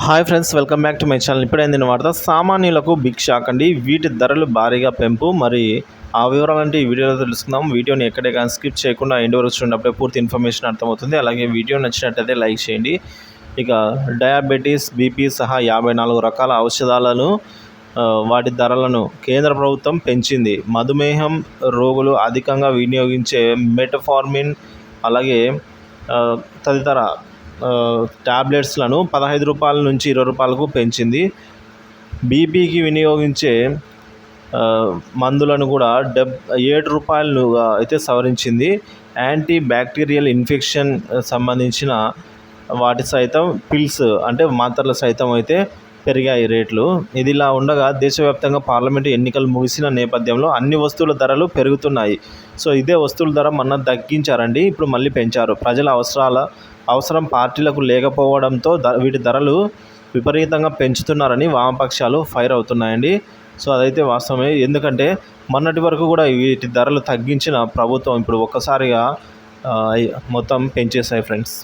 Hi friends, welcome back to my channel. ఇప్పుడైందిన వార్త సామాన్యులకు బిగ్ షాక్ అండి. వీటి ధరలు భారీగా పెంపు. మరి ఆ వివరాలంటే ఈ వీడియోలో తెలుసుకుందాం. వీడియోని ఎక్కడే కానీ స్కిప్ చేయకుండా ఎండ్ వరకు చూడటప్పుడే పూర్తి ఇన్ఫర్మేషన్ అర్థమవుతుంది. అలాగే వీడియో నచ్చినట్టయితే లైక్ చేయండి. ఇక డయాబెటీస్, బీపీ సహా 54 రకాల ఔషధాలను వాటి ధరలను కేంద్ర ప్రభుత్వం పెంచింది. మధుమేహం రోగులు అధికంగా వినియోగించే మెటఫార్మిన్ అలాగే తదితర ట్యాబ్లెట్స్లను 15 రూపాయల నుంచి 20 రూపాయలకు పెంచింది. బీపీకి వినియోగించే మందులను కూడా 7 రూపాయలు అయితే సవరించింది. యాంటీ బ్యాక్టీరియల్ ఇన్ఫెక్షన్ సంబంధించిన వాటి సైతం పిల్స్ అంటే మాత్రలు సైతం అయితే పెరిగాయి రేట్లు. ఇదిలా ఉండగా దేశవ్యాప్తంగా పార్లమెంటు ఎన్నికలు ముగిసిన నేపథ్యంలో అన్ని వస్తువుల ధరలు పెరుగుతున్నాయి. సో ఇదే వస్తువుల ధర మొన్న తగ్గించారండి, ఇప్పుడు మళ్ళీ పెంచారు. ప్రజల అవసరం పార్టీలకు లేకపోవడంతో వీటి ధరలు విపరీతంగా పెంచుతున్నారని వామపక్షాలు ఫైర్ అవుతున్నాయండి. సో అదైతే వాస్తవమే. ఎందుకంటే మొన్నటి వరకు కూడా వీటి ధరలు తగ్గించిన ప్రభుత్వం ఇప్పుడు ఒక్కసారిగా మొత్తం పెంచేశాయి ఫ్రెండ్స్.